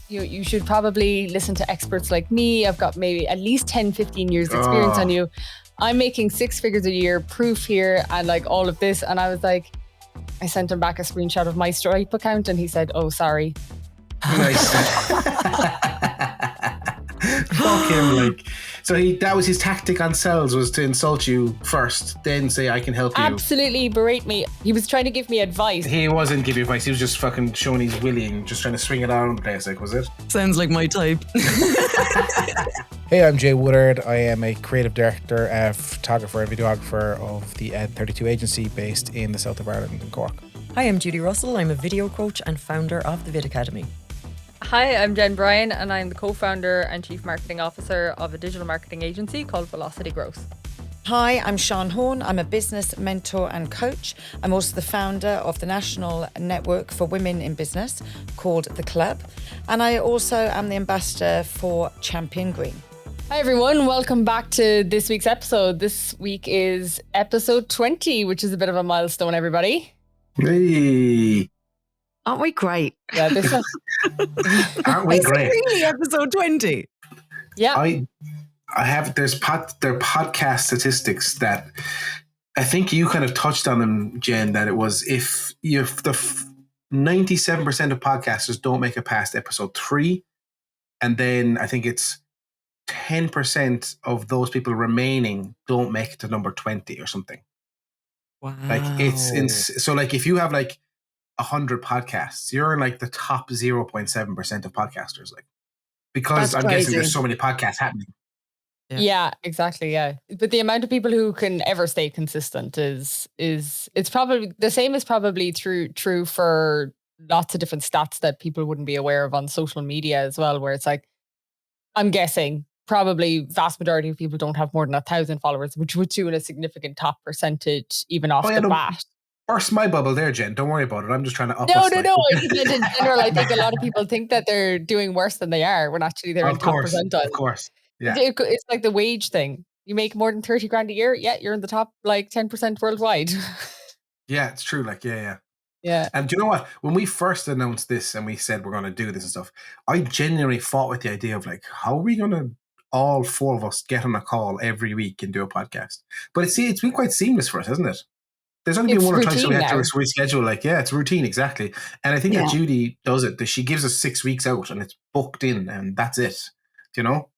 you should probably listen to experts like me. I've got maybe at least 10, 15 years experience on you. I'm making 6 figures a year, proof here, and like all of this. And I was like, I sent him back a screenshot of my Stripe account and he said, oh, sorry. Nice. Fuck him, like. So that was his tactic on sales, was to insult you first, then say, I can help you. Absolutely berate me. He was trying to give me advice. He wasn't giving advice. He was just fucking showing his willing, just trying to swing it around the place, like, was it? Sounds like my type. Hey, I'm Jay Woodard. I am a creative director, photographer, and videographer of the Ed32 agency based in the south of Ireland in Cork. Hi, I'm Judie Russell. I'm a video coach and founder of the Vid Academy. Hi, I'm Jen Bryan and I'm the co-founder and chief marketing officer of a digital marketing agency called Velocity Growth. Hi, I'm Sian Horn. I'm a business mentor and coach. I'm also the founder of the National Network for Women in Business called The Club. And I also am the ambassador for Champion Green. Hi everyone, welcome back to this week's episode. This week is episode 20, which is a bit of a milestone, everybody. Hey. Aren't we great? Yeah, this is... Aren't we great? Really, episode 20? Yeah. I have, there are podcast statistics that I think you kind of touched on them, Jen, that it was if the 97% of podcasters don't make it past episode 3, and then I think it's 10% of those people remaining don't make it to number 20 or something. Wow. Like so like if you have like 100 podcasts, you're in like the top 0.7% of podcasters, like, because I'm guessing there's so many podcasts happening. Yeah, exactly. Yeah. But the amount of people who can ever stay consistent is it's probably the same as probably true for lots of different stats that people wouldn't be aware of on social media as well, where it's like, I'm guessing probably vast majority of people don't have more than 1,000 followers, which would do in a significant top percentage even off the bat. Burst my bubble there, Jen. Don't worry about it. I'm just trying to up No. us. I think that in general, I think a lot of people think that they're doing worse than they are when actually they're in top percentile. Of course. Yeah. It's like the wage thing. You make more than 30 grand a year, yeah, you're in the top like 10% worldwide. Yeah, it's true. Like, yeah. Yeah. And do you know what? When we first announced this and we said we're going to do this and stuff, I genuinely fought with the idea of like, how are we going to all 4 of us get on a call every week and do a podcast? But it's been quite seamless for us, hasn't it? There's only been one or twice so we had to reschedule. Like, yeah, it's routine, exactly. And I think that Judie does it. That she gives us 6 weeks out and it's booked in and that's it. Do you know?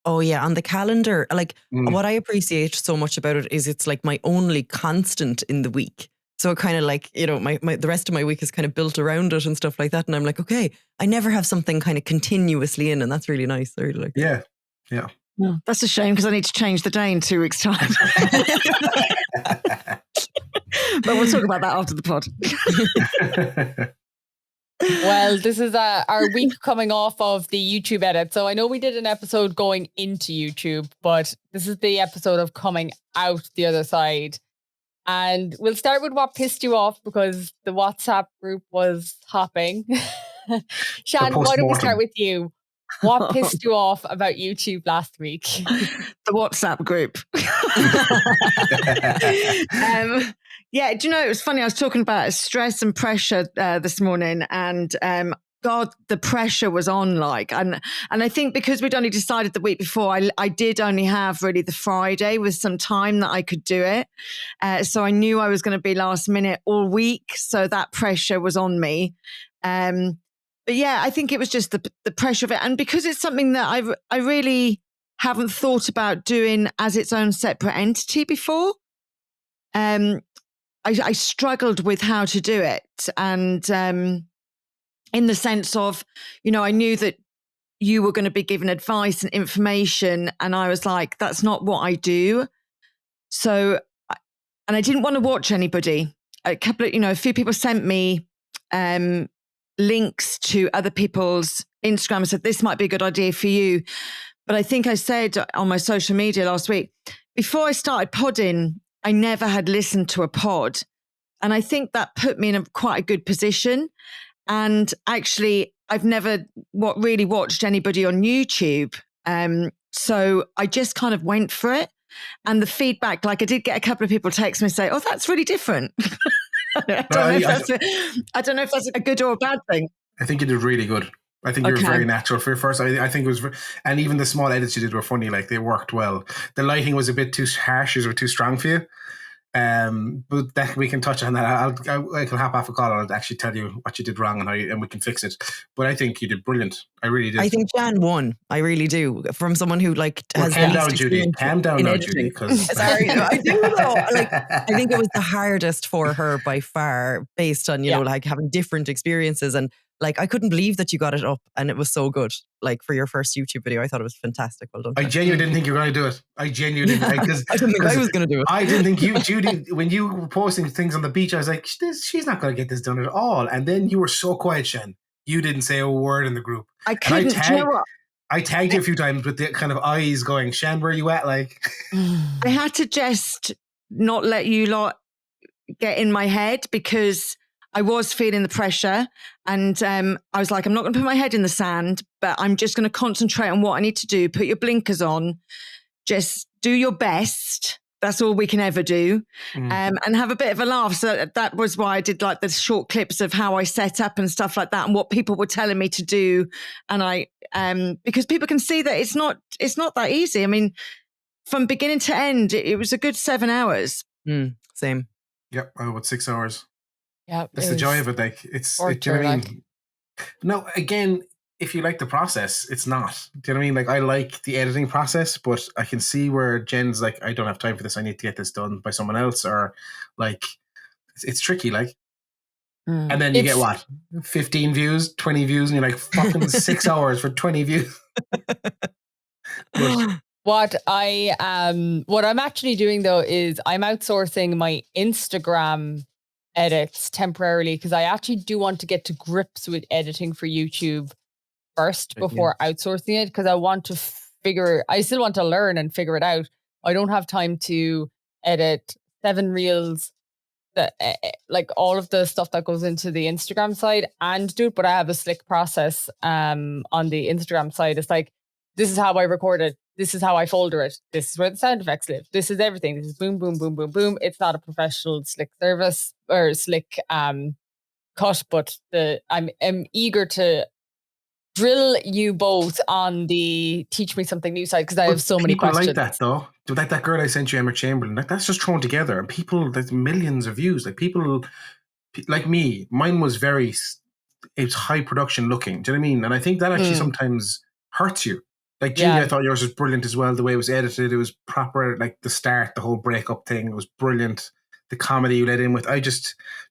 Oh yeah, on the calendar. Like what I appreciate so much about it is it's like my only constant in the week. So it kind of like, you know, my the rest of my week is kind of built around it and stuff like that. And I'm like, okay, I never have something kind of continuously in, and that's really nice. I really like that. Yeah. Oh, that's a shame because I need to change the day in 2 weeks' time. But we'll talk about that after the pod. Well, this is our week coming off of the YouTube edit. So I know we did an episode going into YouTube, but this is the episode of coming out the other side. And we'll start with what pissed you off because the WhatsApp group was hopping. Shan, why don't we start with you? What pissed you off about YouTube last week? The WhatsApp group. Yeah, do you know, it was funny. I was talking about stress and pressure this morning, and God, the pressure was on, like, and I think because we'd only decided the week before, I did only have really the Friday with some time that I could do it. So I knew I was going to be last minute all week. So that pressure was on me. But yeah, I think it was just the pressure of it. And because it's something that I really haven't thought about doing as its own separate entity before, I struggled with how to do it. And in the sense of, you know, I knew that you were going to be given advice and information. And I was like, that's not what I do. So, and I didn't want to watch anybody. A few people sent me links to other people's Instagram and said, this might be a good idea for you. But I think I said on my social media last week, before I started podding, I never had listened to a pod. And I think that put me in quite a good position. And actually, I've never really watched anybody on YouTube. So I just kind of went for it. And the feedback, like I did get a couple of people text me and say, oh, that's really different. I don't know if that's a good or a bad thing. I think you did really good. I think you were very natural for your first. I think it was, and even the small edits you did were funny. Like, they worked well. The lighting was a bit too harsh, or too strong for you. But that we can touch on that. I can hop off a call and I'll actually tell you what you did wrong and we can fix it. But I think you did brilliant. I really did. I think Jan won. I really do. From someone who has calm down, Judie. Calm down now, Judie. Because sorry, I do know. I think it was the hardest for her by far, based on having different experiences. And I couldn't believe that you got it up, and it was so good. For your first YouTube video, I thought it was fantastic. Well done. I genuinely didn't think you were going to do it. I genuinely didn't. I didn't think I was going to do it. I didn't think you, Judie, when you were posting things on the beach, I was like, she's not going to get this done at all. And then you were so quiet, Sian. You didn't say a word in the group. I couldn't. I tagged you a few times with the kind of eyes going, Sian, where are you at? I had to just not let you lot get in my head, because I was feeling the pressure, and I was like, I'm not going to put my head in the sand, but I'm just going to concentrate on what I need to do. Put your blinkers on, just do your best. That's all we can ever do, and have a bit of a laugh. So that was why I did the short clips of how I set up and stuff like that, and what people were telling me to do. And because people can see that it's not that easy. I mean, from beginning to end, it was a good 7 hours. Same. Yep, about 6 hours. Yeah, that's the joy of it. Do you know what I mean? No, again, if you like the process, it's not. Do you know what I mean? I like the editing process, but I can see where Jen's like, I don't have time for this. I need to get this done by someone else, or it's tricky. And then you get what? 15 views, 20 views, and you're like, fucking 6 hours for 20 views. What I'm actually doing though is I'm outsourcing my Instagram edits temporarily, because I actually do want to get to grips with editing for YouTube first before outsourcing it, because I want to I still want to learn and figure it out. I don't have time to edit 7 reels, all of the stuff that goes into the Instagram side, and do it, but I have a slick process on the Instagram side. It's this is how I record it. This is how I folder it. This is where the sound effects live. This is everything. This is boom, boom, boom, boom, boom. It's not a professional slick service or slick cut, but I'm eager to drill you both on the teach me something new side, because I have so many questions. Like that though. Like that girl I sent you, Emma Chamberlain. That's just thrown together, and people, there's millions of views. People like me, mine was it's high production looking. Do you know what I mean? And I think that actually sometimes hurts you. Judie, I thought yours was brilliant as well. The way it was edited, it was proper. The start, the whole breakup thing, it was brilliant. The comedy you let in with, do you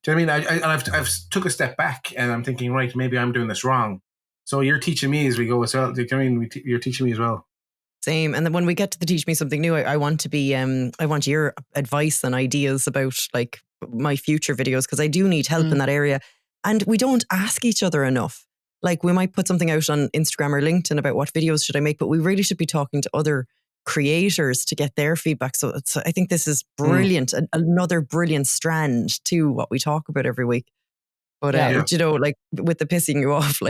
know what I mean? I've took a step back, and I'm thinking, right, maybe I'm doing this wrong. So you're teaching me as we go as well. Do you know what I mean? You're teaching me as well. Same. And then when we get to the teach me something new, I want to be, I want your advice and ideas about my future videos, because I do need help in that area. And we don't ask each other enough. We might put something out on Instagram or LinkedIn about what videos should I make, but we really should be talking to other creators to get their feedback. So I think this is brilliant. Another brilliant strand to what we talk about every week. But, with the pissing you off,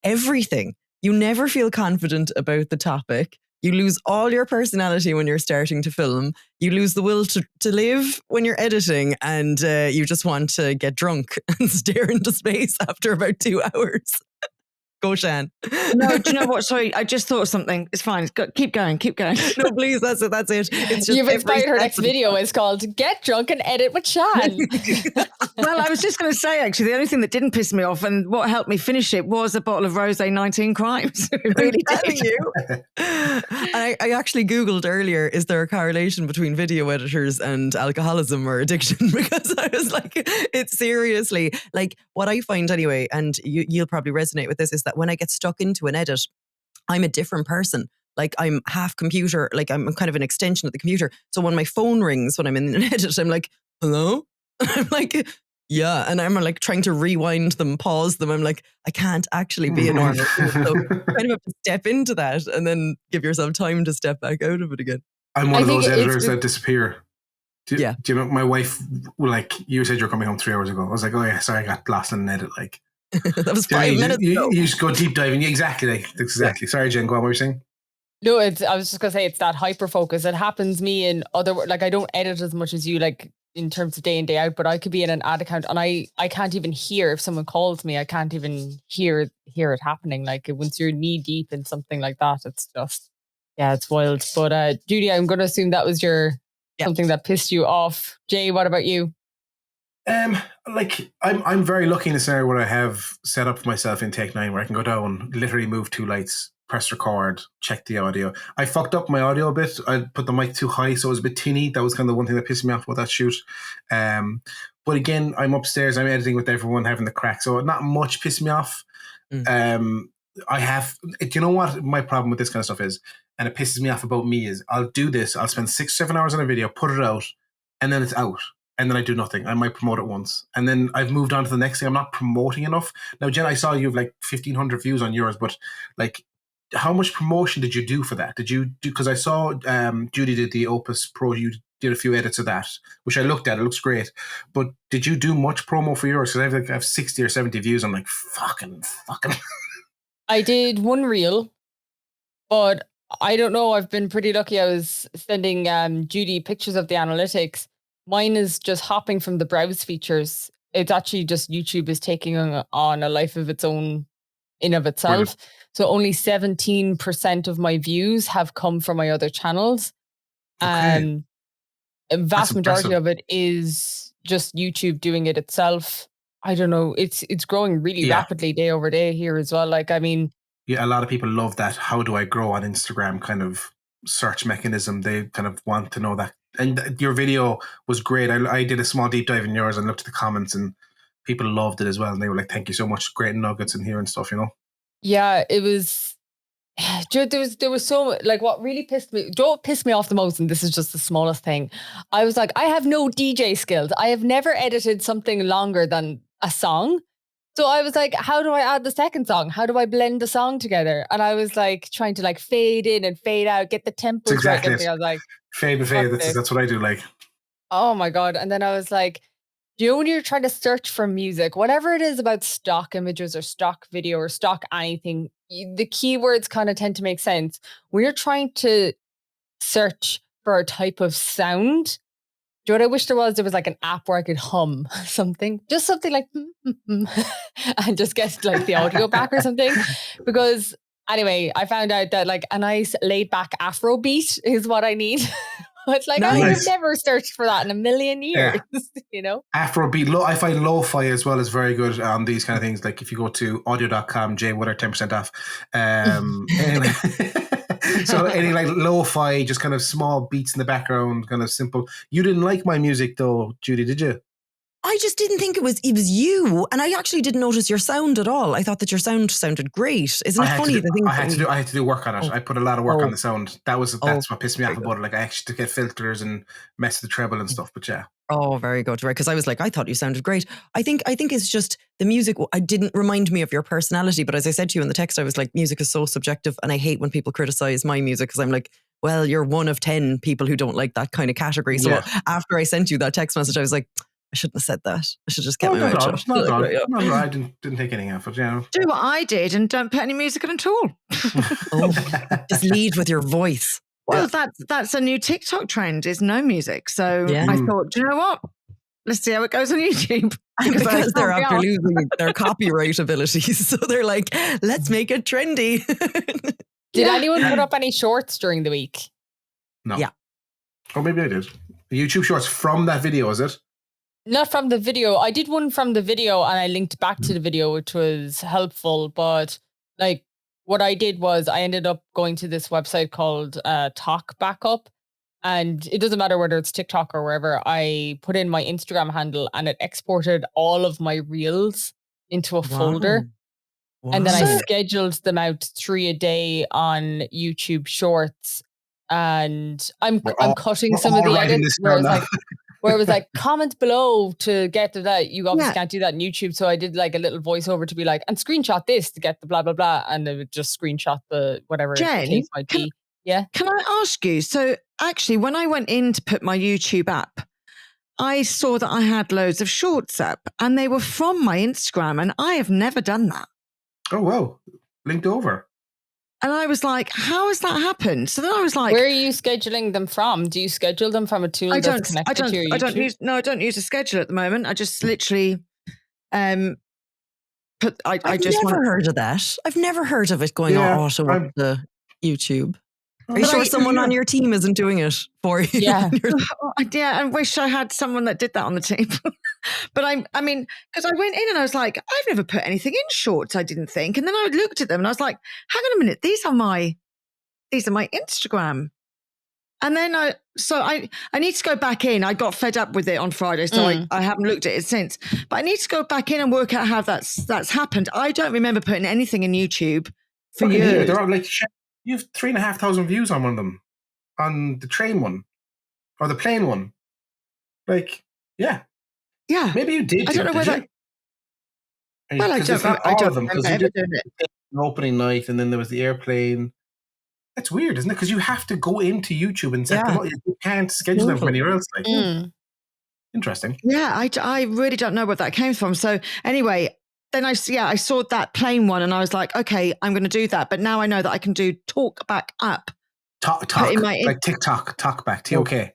everything, you never feel confident about the topic. You lose all your personality when you're starting to film. You lose the will to live when you're editing, and you just want to get drunk and stare into space after about 2 hours. Go, Sian. No, do you know what? Sorry, I just thought of something. It's fine. Keep going. No, please. That's it. It's just you've inspired her next video. It's called "Get Drunk and Edit with Sian." Well, I was just going to say, actually, the only thing that didn't piss me off and what helped me finish it was a bottle of Rosé 19 Crimes. It really did. You. I actually Googled earlier, is there a correlation between video editors and alcoholism or addiction? Because I was like, it's seriously, what I find anyway, and you'll probably resonate with this, is that when I get stuck into an edit, I'm a different person. I'm half computer, I'm kind of an extension of the computer. So when my phone rings when I'm in an edit, I'm like, hello? I'm like, yeah. And I'm trying to rewind them, pause them. I'm like, I can't actually be a normal person. So you kind of have to step into that and then give yourself time to step back out of it again. I'm one of those editors that disappear. Do you know, my wife, you said you're coming home 3 hours ago. I was like, oh yeah, sorry, I got lost in an edit. That was 5 minutes ago. You just go deep diving. Exactly. Yeah. Sorry, Jen, go on, what were you saying? No, I was just going to say, it's that hyper focus. It happens me in other, I don't edit as much as you. in terms of day in, day out, but I could be in an ad account and I can't even hear if someone calls me. I can't even hear it happening. Like once you're knee deep in something like that, it's just, yeah, it's wild. But Judie, I'm going to assume that was something that pissed you off. Jay, what about you? Like I'm very lucky in a scenario where I have set up for myself in Take 9 where I can go down, literally move 2 lights, press record, check the audio. I fucked up my audio a bit. I put the mic too high, so it was a bit tinny. That was kind of the one thing that pissed me off about that shoot. But again, I'm upstairs, I'm editing with everyone having the crack, so not much pissed me off. I have, you know what my problem with this kind of stuff is, and it pisses me off about me is, I'll do this, I'll spend 6-7 hours on a video, put it out, and then it's out. And then I do nothing. I might promote it once. And then I've moved on to the next thing. I'm not promoting enough. Now, Jen, I saw you have like 1,500 views on yours, but like, how much promotion did you do for that? Did you do, because I saw Judie did the Opus Pro, you did a few edits of that, which I looked at, it looks great. But did you do much promo for yours? Because I have 60 or 70 views. I'm like, fucking. I did one reel, but I don't know. I've been pretty lucky. I was sending Judie pictures of the analytics. Mine is just hopping from the browse features. It's actually just YouTube is taking on a life of its own in of itself. Brilliant. So only 17% of my views have come from my other channels. Okay. A vast majority of it is just YouTube doing it itself. I don't know. It's growing really rapidly day over day here as well. Like, I mean, yeah, a lot of people love that. How do I grow on Instagram kind of search mechanism? They kind of want to know that. And your video was great. I did a small deep dive in yours and looked at the comments, and people loved it as well. And they were like, thank you so much. Great nuggets in here and stuff, you know? Yeah, it was. There was so, like, what really pissed me off the most, and this is just the smallest thing. I was like, I have no DJ skills. I have never edited something longer than a song. So I was like, how do I add the second song? How do I blend the song together? And I was like trying to like fade in and fade out, get the tempos exactly right. I was like, fade and fade. That's what I do. Like, oh my God. And then I was like, you know, when you're trying to search for music, whatever it is about stock images or stock video or stock anything, the keywords kind of tend to make sense. When you're trying to search for a type of sound, do you know what I wish there was like an app where I could hum something, just something like, and just get like the audio back or something. Because anyway, I found out that like a nice laid back Afro beat is what I need. It's like, nice. I have never searched for that in a million years, you know? Afrobeat, I find lo-fi as well is very good on these kind of things. Like if you go to audio.com, Jay Woodard, 10% off. Anyway. So any like lo-fi, just kind of small beats in the background, kind of simple. You didn't like my music though, Judie, did you? I just didn't think it was you, and I actually didn't notice your sound at all. I thought that your sound sounded great. Isn't it funny? I had to do work on it. I put a lot of work on the sound. That's what pissed me off about it. Like I actually had to get filters and mess with the treble and stuff. But yeah. Oh, very good, right? Because I was like, I thought you sounded great. I think it's just the music. I didn't remind me of your personality, but as I said to you in the text, I was like, music is so subjective, and I hate when people criticize my music because I'm like, well, you're one of 10 people who don't like that kind of category. So after I sent you that text message, I was like, I shouldn't have said that. I should just kept my mouth shut. No, I didn't take anything off it. You know. Do what I did and don't put any music in at all. Just lead with your voice. Well, that's a new TikTok trend, is no music. So I thought, do you know what? Let's see how it goes on YouTube. Because they're after losing their copyright abilities. So they're like, let's make it trendy. Did anyone put up any shorts during the week? No. Yeah. Or maybe I did. YouTube shorts from that video, is it? Not from the video. I did one from the video and I linked back to the video, which was helpful. But like what I did was I ended up going to this website called Talk Backup. And it doesn't matter whether it's TikTok or wherever. I put in my Instagram handle and it exported all of my reels into a folder. Wow. And then I scheduled them out 3 a day on YouTube Shorts. And I'm cutting some of the edits where it was like, comment below to get to that. You obviously can't do that in YouTube. So I did like a little voiceover to be like, and screenshot this to get the blah, blah, blah. And it would just screenshot the whatever the case might be. Yeah. Can I ask you? So actually, when I went in to put my YouTube app, I saw that I had loads of shorts up and they were from my Instagram, and I have never done that. Oh, wow. Linked over. And I was like, how has that happened? So then I was like, where are you scheduling them from? Do you schedule them from a tool that's connected to your YouTube? I don't use a schedule at the moment. I just literally I've never heard of that. I've never heard of it going on auto with the YouTube. Are you sure someone on your team isn't doing it for you? Yeah. Yeah, I wish I had someone that did that on the team. But I mean, because I went in and I was like, I've never put anything in shorts, I didn't think. And then I looked at them and I was like, hang on a minute, these are my Instagram. And then I need to go back in. I got fed up with it on Friday, so I haven't looked at it since. But I need to go back in and work out how that's happened. I don't remember putting anything in YouTube for years. They're on like, you have 3,500 views on one of them, on the train one or the plane one. Like, yeah. Maybe you did. I don't know whether. Well, I don't remember ever doing it. Opening night, and then there was the airplane. That's weird, isn't it? Because you have to go into YouTube and set them up. You can't schedule them from anywhere else. Like, interesting. Yeah, I really don't know where that came from. So anyway, then I saw that plain one and I was like, okay, I'm going to do that. But now I know that I can do talk back up. Talk like TikTok, talk back, TOK.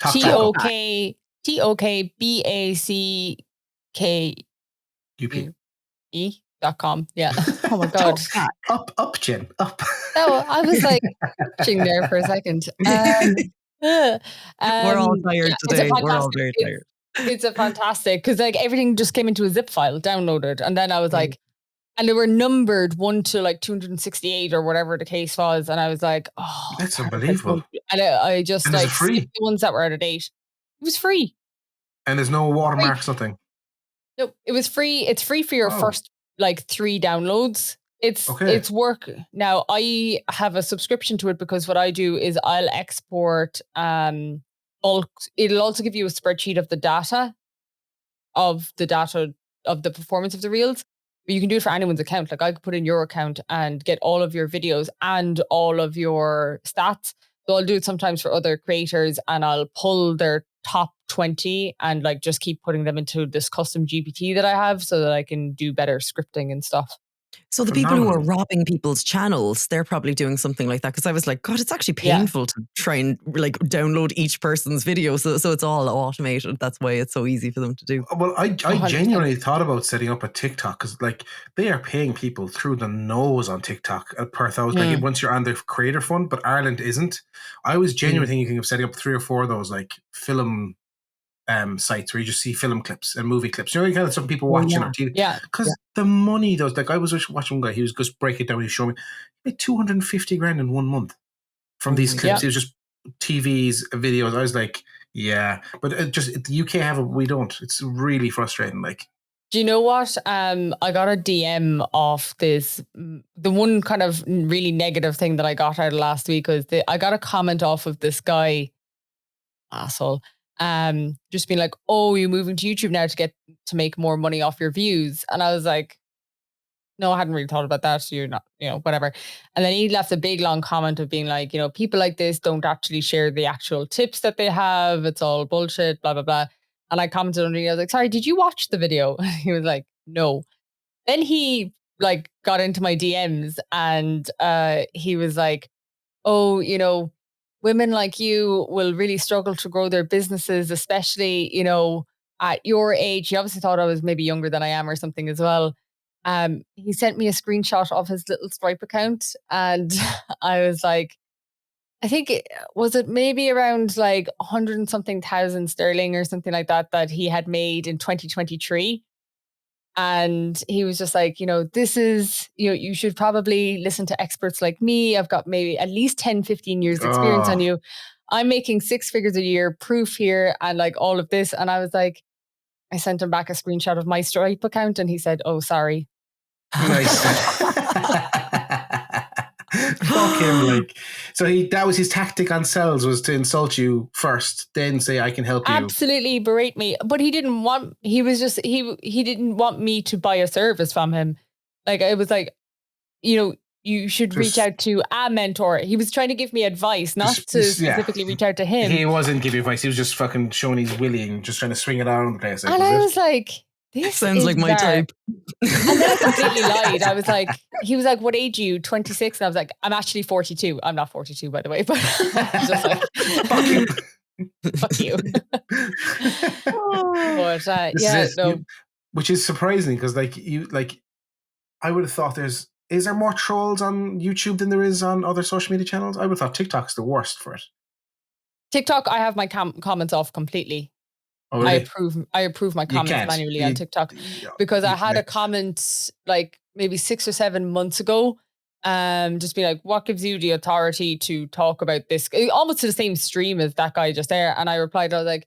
TOKBACKUPE.com. Yeah. Oh my God. Up, Jen, up. No, I was like watching there for a second. We're all tired today. We're all very tired. It's a fantastic, because like everything just came into a zip file downloaded, and then I was like, and they were numbered 1 to like 268 or whatever the case was, and I was like, oh, that's unbelievable. And I just and like free. the ones that were out of date. It was free, and there's no watermark, something. No, it was free. It's free for your first like 3 downloads. It's work. Now I have a subscription to it because what I do is I'll export it'll also give you a spreadsheet of the data of the performance of the reels. But you can do it for anyone's account. Like I could put in your account and get all of your videos and all of your stats. So I'll do it sometimes for other creators, and I'll pull their top 20 and like just keep putting them into this custom GPT that I have so that I can do better scripting and stuff. So the people who are robbing people's channels, they're probably doing something like that. Because I was like, God, it's actually painful to try and like download each person's video. So it's all automated. That's why it's so easy for them to do. Well, I genuinely thought about setting up a TikTok, because like they are paying people through the nose on TikTok per thousand. Like once you're on the creator fund, but Ireland isn't. I was genuinely thinking of setting up 3 or 4 of those like film sites where you just see film clips and movie clips. You know, kind of some people watching on TV. Yeah. Because the money, those, like I was just watching one guy, he was just breaking it down, he was showing me, he made 250 grand in 1 month from these clips. It was just TVs, videos. I was like, yeah. But the UK have it, we don't. It's really frustrating. Like, do you know what? I got a DM off this. The one kind of really negative thing that I got out of last week was I got a comment off of this guy, asshole, just being like, oh, you're moving to YouTube now to make more money off your views. And I was like, no, I hadn't really thought about that. So you're not, whatever. And then he left a big long comment of being like, people like this don't actually share the actual tips that they have. It's all bullshit, blah, blah, blah. And I commented underneath, I was like, sorry, did you watch the video? He was like, no. Then he like got into my DMs and he was like, oh, women like you will really struggle to grow their businesses, especially, at your age. He obviously thought I was maybe younger than I am or something as well. He sent me a screenshot of his little Stripe account, and I was like, I think it maybe around like 100 and something thousand sterling or something like that he had made in 2023. And he was just like, this is, you should probably listen to experts like me. I've got maybe at least 10, 15 years experience on you. I'm making 6 figures a year, proof here, and like all of this. And I was like, I sent him back a screenshot of my Stripe account and he said, oh, sorry. Nice. Fuck him, like. So that was his tactic on sales, was to insult you first, then say I can help you. Absolutely berate me, but he didn't want. He was just he didn't want me to buy a service from him. Like I was like, you should reach out to a mentor. He was trying to give me advice, not to specifically reach out to him. He wasn't giving advice. He was just fucking showing his willy and just trying to swing it out on the place. And I was like, this Sounds like my type. And then I completely lied. I was like, he was like, what age are you? 26? And I was like, I'm actually 42. I'm not 42, by the way, but just like, Fuck you. fuck you. But which is surprising because I would have thought is there more trolls on YouTube than there is on other social media channels? I would have thought TikTok's the worst for it. TikTok, I have my comments off completely. Oh, really? I approve my comments manually on TikTok because I had a comment like maybe 6 or 7 months ago. Just be like, what gives you the authority to talk about this? Almost to the same stream as that guy just there. And I replied, I was like,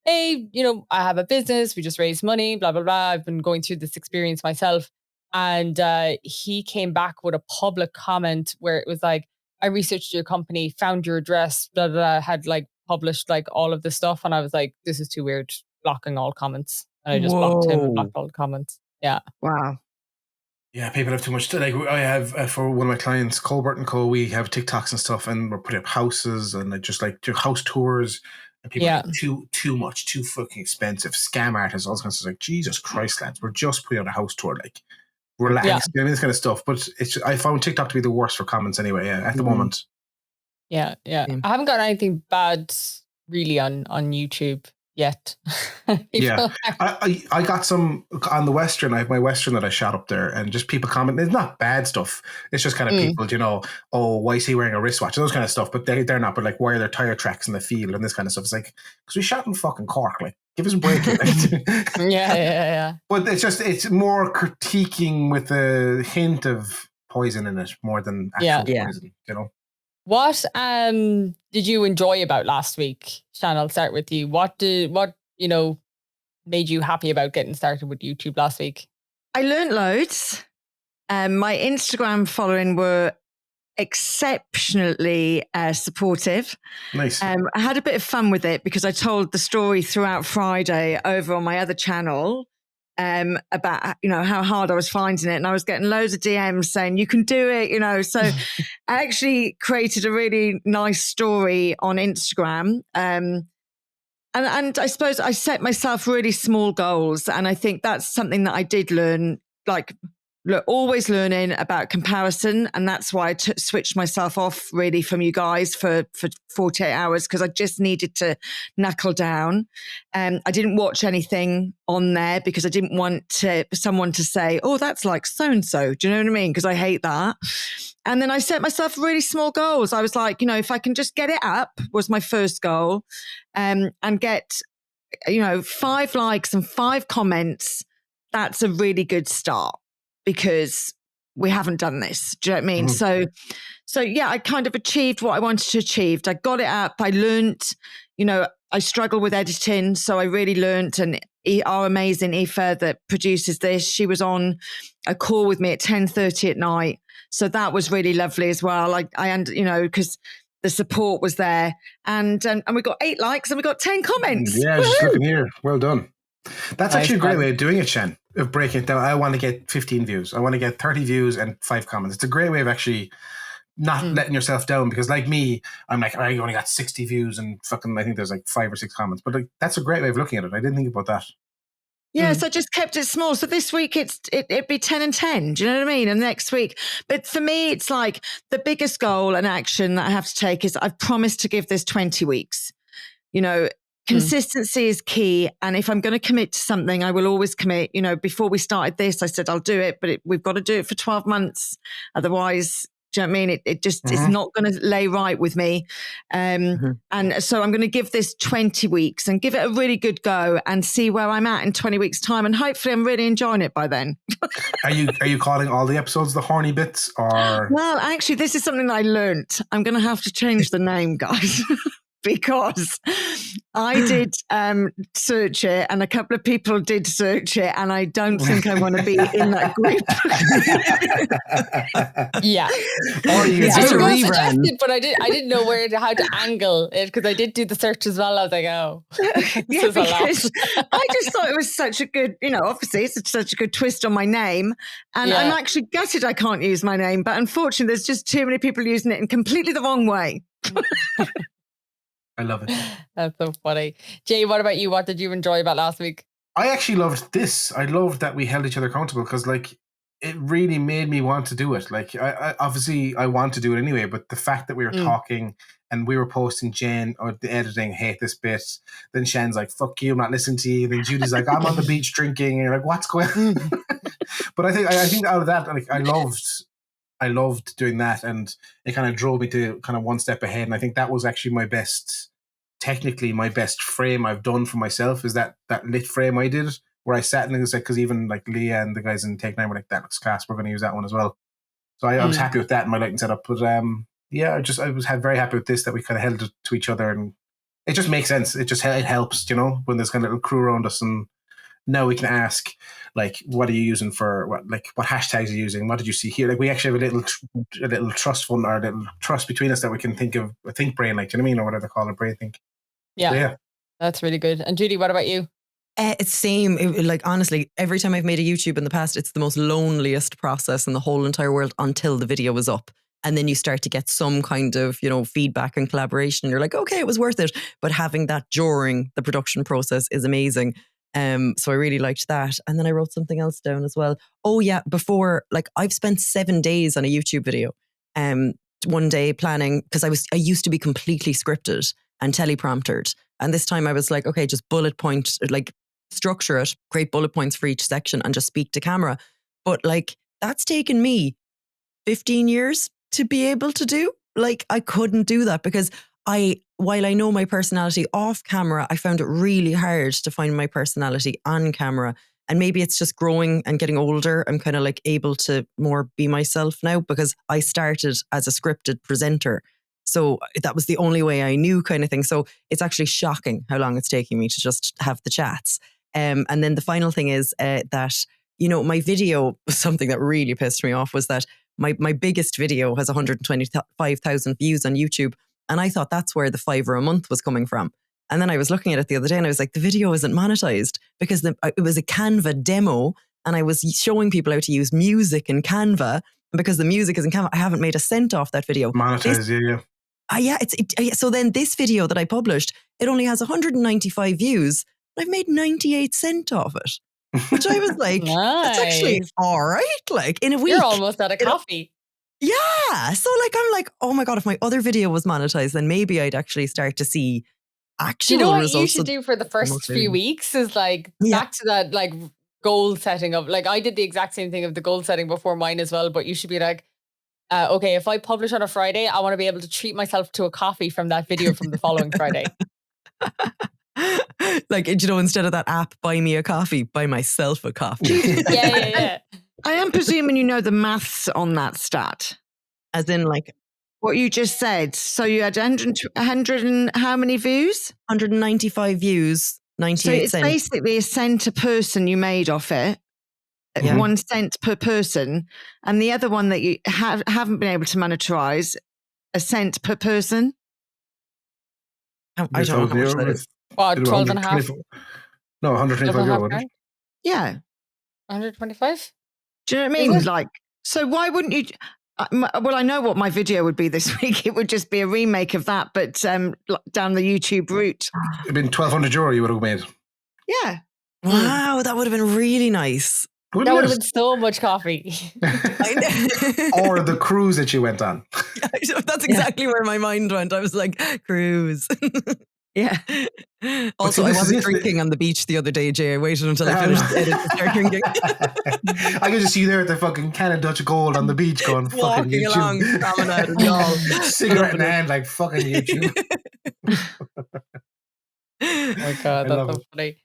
hey, I have a business. We just raised money, blah, blah, blah. I've been going through this experience myself. And he came back with a public comment where it was like, I researched your company, found your address, blah, blah, blah, had like published like all of this stuff. And I was like, this is too weird, blocking all comments. And I just blocked him and blocked all the comments. Yeah. Wow. Yeah, people have too much. Like I have for one of my clients, Colbert & Co. We have TikToks and stuff, and we're putting up houses and just like do house tours. And people are like, too much, too fucking expensive. Scam artists, all kinds of stuff. Like, Jesus Christ, lads, we're just putting out a house tour. Like, relax, this kind of stuff. But I found TikTok to be the worst for comments anyway. Yeah, at the moment. Yeah. I haven't got anything bad really on YouTube yet. Yeah, I got some on the Western. I have my Western that I shot up there, and just people comment. It's not bad stuff. It's just kind of people, oh, why is he wearing a wristwatch? Those kind of stuff. But they're not. But like, why are there tire tracks in the field and this kind of stuff? It's like, because we shot in fucking Cork. Like, give us a break. Yeah. But it's more critiquing with a hint of poison in it more than actual poison. What did you enjoy about last week? Sian, I'll start with you. What made you happy about getting started with YouTube last week? I learned loads. My Instagram following were exceptionally supportive. Nice. I had a bit of fun with it because I told the story throughout Friday over on my other channel. About how hard I was finding it, and I was getting loads of DMs saying you can do it, so I actually created a really nice story on Instagram, and I suppose I set myself really small goals, and I think that's something that I did learn, like always learning about comparison, and that's why I switched myself off really from you guys for 48 hours because I just needed to knuckle down. I didn't watch anything on there because I didn't want someone to say, oh, that's like so-and-so. Do you know what I mean? Because I hate that. And then I set myself really small goals. I was like, if I can just get it up was my first goal, and get, 5 likes and 5 comments. That's a really good start. Because we haven't done this. Do you know what I mean? So yeah, I kind of achieved what I wanted to achieve. I got it up. I learned, I struggle with editing. So I really learned, and our amazing Aoife that produces this, she was on a call with me at 10:30 at night. So that was really lovely as well. Because the support was there, and we got 8 likes and we got 10 comments. Yeah, just looking here. Well done. That's actually a great way of doing it, Sian, of breaking it down. I want to get 15 views. I want to get 30 views and 5 comments. It's a great way of actually not letting yourself down, because like me, I'm like, I only got 60 views and fucking, I think there's like 5 or 6 comments. But like, that's a great way of looking at it. I didn't think about that. Yeah, so I just kept it small. So this week it'd be 10 and 10. Do you know what I mean? And next week, but for me, it's like the biggest goal and action that I have to take is I've promised to give this 20 weeks. Consistency is key. And if I'm going to commit to something, I will always commit. Before we started this, I said, I'll do it, but we've got to do it for 12 months. Otherwise, do you know what I mean? It just is not going to lay right with me. And so I'm going to give this 20 weeks and give it a really good go and see where I'm at in 20 weeks time. And hopefully I'm really enjoying it by then. Are you calling all the episodes the horny bits, or? Well, actually, this is something that I learnt. I'm going to have to change the name, guys. Because I did search it, and a couple of people did search it, and I don't think I want to be in that group. Yeah. Or you just suggested, but I didn't know how to angle it, because I did do the search as well. I was like, oh. Yeah, because I just thought it was such a good, obviously it's such a good twist on my name. And I'm actually gutted I can't use my name, but unfortunately there's just too many people using it in completely the wrong way. I love it. That's so funny. Jay, what about you? What did you enjoy about last week? I actually loved this. I loved that we held each other accountable because, like, it really made me want to do it. Like, I obviously I want to do it anyway, but the fact that we were talking and we were posting Jen or the editing, hate this bit. Then Shan's like, "Fuck you, I'm not listening to you." Then Judie's like, "I'm on the beach drinking," and you're like, "What's going on?" But I think out of that, like, I loved doing that, and it kind of drove me to kind of one step ahead. And I think that was actually technically my best frame I've done for myself is that lit frame I did where I sat and it was like, because even like Leah and the guys in Take 9 were like, "That looks class, we're going to use that one as well." So I was happy with that in my lighting setup. But yeah, I was very happy with this, that we kind of held it to each other, and it just makes sense. It helps, when there's kind of a little crew around us, and now we can ask, like, what are you using for what hashtags are you using? What did you see here? Like, we actually have a little trust fund, or a little trust between us, that we can think of a think brain, like, do you know what I mean? Or whatever they call it, brain think. Yeah. So, yeah. That's really good. And Judie, what about you? It's same. Like, honestly, every time I've made a YouTube in the past, it's the most loneliest process in the whole entire world until the video was up. And then you start to get some kind of, feedback and collaboration. And you're like, okay, it was worth it. But having that during the production process is amazing. So I really liked that. And then I wrote something else down as well. Oh yeah, before, like, I've spent 7 days on a YouTube video. One day planning, because I used to be completely scripted and telepromptered. And this time I was like, okay, just bullet point, like, structure it, create bullet points for each section and just speak to camera. But like, that's taken me 15 years to be able to do. Like, I couldn't do that because while I know my personality off camera, I found it really hard to find my personality on camera. And maybe it's just growing and getting older. I'm kind of like able to more be myself now because I started as a scripted presenter. So that was the only way I knew, kind of thing. So it's actually shocking how long it's taking me to just have the chats. And then the final thing is that, my video, something that really pissed me off was that my biggest video has 125,000 views on YouTube. And I thought that's where the $5 a month was coming from. And then I was looking at it the other day and I was like, the video isn't monetized because it was a Canva demo and I was showing people how to use music in Canva. And because the music is in Canva, I haven't made a cent off that video. Monetize, yeah. So then this video that I published, it only has 195 views. I've made 98 cents off it, which I was like, nice. That's actually all right. Like, in a week. You're almost at a coffee. Yeah. So like, I'm like, oh my God, if my other video was monetized, then maybe I'd actually start to see actual results. results. What you should do for the first few weeks is like back to that like goal setting of, like, I did the exact same thing of the goal setting before mine as well, but you should be like, okay, if I publish on a Friday, I want to be able to treat myself to a coffee from that video from the following Friday. Like, instead of that app, buy me a coffee, buy myself a coffee. Yeah. I am presuming you know the maths on that stat. As in, like, what you just said. So you had 100 and how many views? 195 views, 98 cents. So it's basically a cent a person you made off it. Yeah. 1 cent per person. And the other one that you haven't been able to monetize, a cent per person. I don't know how much that is. What, 12 and a half? No, 125 euro. Yeah. 125? Do you know what I mean? Like, so why wouldn't you? Well, I know what my video would be this week. It would just be a remake of that, but down the YouTube route. It'd been 1,200 euro you would have made. Yeah. Wow, that would have been really nice. That would have been so much coffee. Or the cruise that you went on. That's exactly where my mind went. I was like, cruise. Yeah. Also, I wasn't drinking on the beach the other day, Jay. I waited until I finished the edit to start drinking. I could just see you there at the fucking can of Dutch Gold on the beach going, fucking YouTube. Along, promenade and y'all. Cigarette in hand, like, fucking YouTube. Oh my God, that's so funny.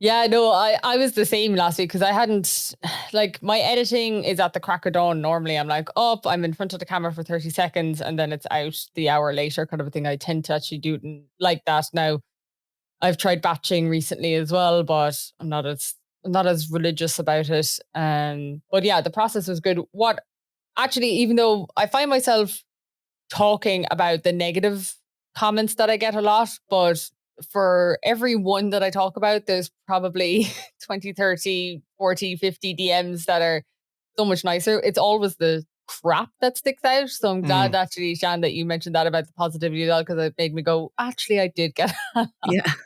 Yeah, no, I was the same last week because I hadn't, like, my editing is at the crack of dawn. Normally I'm like up, I'm in front of the camera for 30 seconds and then it's out the hour later kind of a thing. I tend to actually do it like that now. I've tried batching recently as well, but I'm not as religious about it. But yeah, the process was good. What actually, even though I find myself talking about the negative comments that I get a lot, but for every one that I talk about, there's probably 20, 30, 40, 50 DMs that are so much nicer. It's always the crap that sticks out. So I'm glad actually, Sian, that you mentioned that about the positivity as well, because it made me go, actually, I did get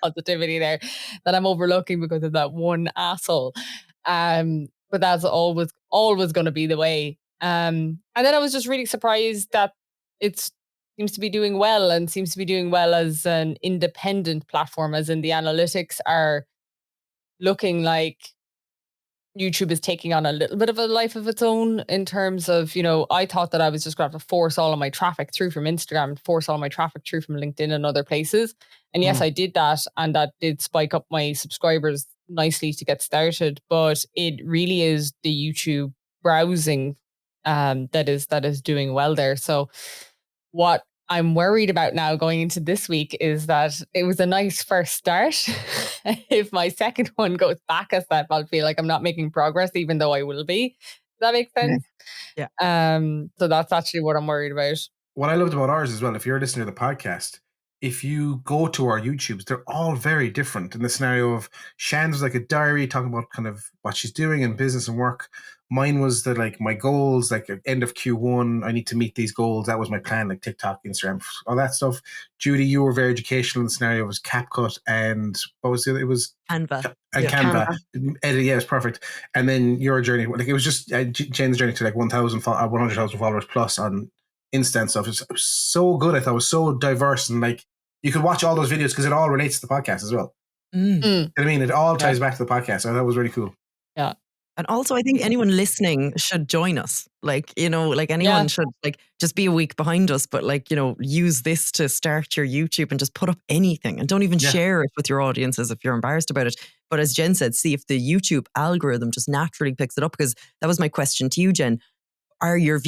positivity there that I'm overlooking because of that one asshole. But that's always going to be the way. And then I was just really surprised that it seems to be doing well, and seems to be doing well as an independent platform, as in the analytics are looking like YouTube is taking on a little bit of a life of its own in terms of, I thought that I was just going to have to force all of my traffic through from Instagram, force all my traffic through from LinkedIn and other places. And yes, I did that, and that did spike up my subscribers nicely to get started. But it really is the YouTube browsing that is doing well there. So what I'm worried about now going into this week is that it was a nice first start. If my second one goes back as that, I'll feel like I'm not making progress, even though I will be. Does that make sense? Yeah. So that's actually what I'm worried about. What I loved about ours as well, if you're listening to the podcast, if you go to our YouTubes, they're all very different. In the scenario of Sian's was like a diary talking about kind of what she's doing in business and work. Mine was that like my goals, like at end of Q1, I need to meet these goals. That was my plan, like TikTok, Instagram, all that stuff. Judie, you were very educational. In the scenario was CapCut and what was the other? It was Canva. And Canva. Edit, yeah, it was perfect. And then your journey, like it was just Jane's journey to like 100,000 followers plus on Insta stuff. It was so good. I thought it was so diverse, and like you could watch all those videos because it all relates to the podcast as well. You know what I mean? It all ties back to the podcast. So that was really cool. Yeah. And also, I think anyone listening should join us. Like, like anyone should like just be a week behind us, but like, use this to start your YouTube and just put up anything, and don't even share it with your audiences if you're embarrassed about it. But as Jen said, see if the YouTube algorithm just naturally picks it up, because that was my question to you, Jen. Are you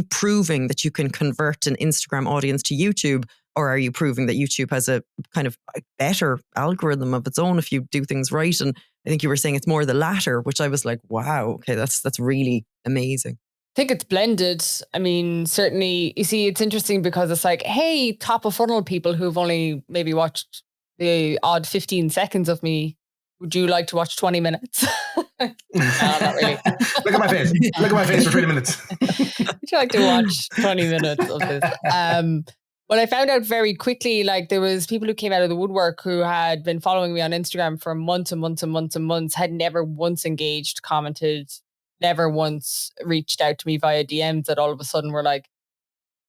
proving that you can convert an Instagram audience to YouTube, or are you proving that YouTube has a kind of better algorithm of its own if you do things right? And I think you were saying it's more the latter, which I was like, wow, okay, that's really amazing. I think it's blended. I mean, certainly, you see, it's interesting because it's like, hey, top of funnel people who've only maybe watched the odd 15 seconds of me, would you like to watch 20 minutes? No, not really. Look at my face. Look at my face for 20 minutes. Would you like to watch 20 minutes of this? But I found out very quickly, like there was people who came out of the woodwork who had been following me on Instagram for months and months and months and months, had never once engaged, commented, never once reached out to me via DMs, that all of a sudden were like,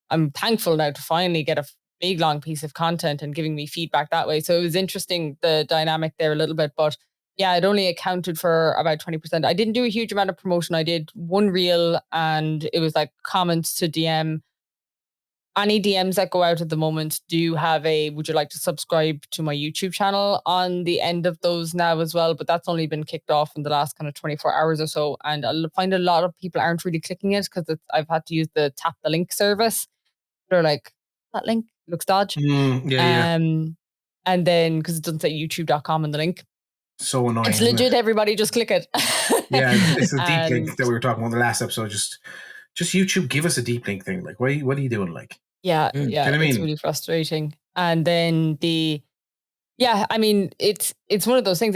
I'm thankful now to finally get a big long piece of content and giving me feedback that way. So it was interesting, the dynamic there a little bit, but yeah, it only accounted for about 20%. I didn't do a huge amount of promotion. I did one reel, and it was like comments to DM. Any DMs that go out at the moment do have would you like to subscribe to my YouTube channel on the end of those now as well, but that's only been kicked off in the last kind of 24 hours or so. And I find a lot of people aren't really clicking it because I've had to use the tap the link service. They're like, that link looks dodgy. And then because it doesn't say youtube.com in the link. So annoying. It's legit, everybody just click it. Yeah, it's a deep link that we were talking about in the last episode. Just YouTube, give us a deep link thing. Like, what are you doing? Like, yeah, it's really frustrating. And then it's one of those things.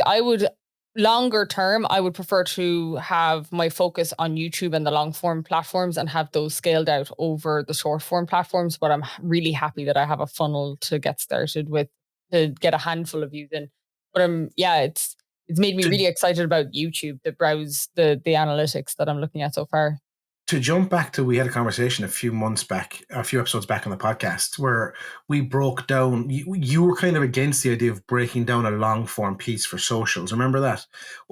Longer term, I would prefer to have my focus on YouTube and the long form platforms and have those scaled out over the short form platforms. But I'm really happy that I have a funnel to get started with, to get a handful of views in. But it's made me really excited about YouTube, to browse the analytics that I'm looking at so far. To jump back to, we had a conversation a few episodes back on the podcast where we broke down, you were kind of against the idea of breaking down a long form piece for socials. Remember that?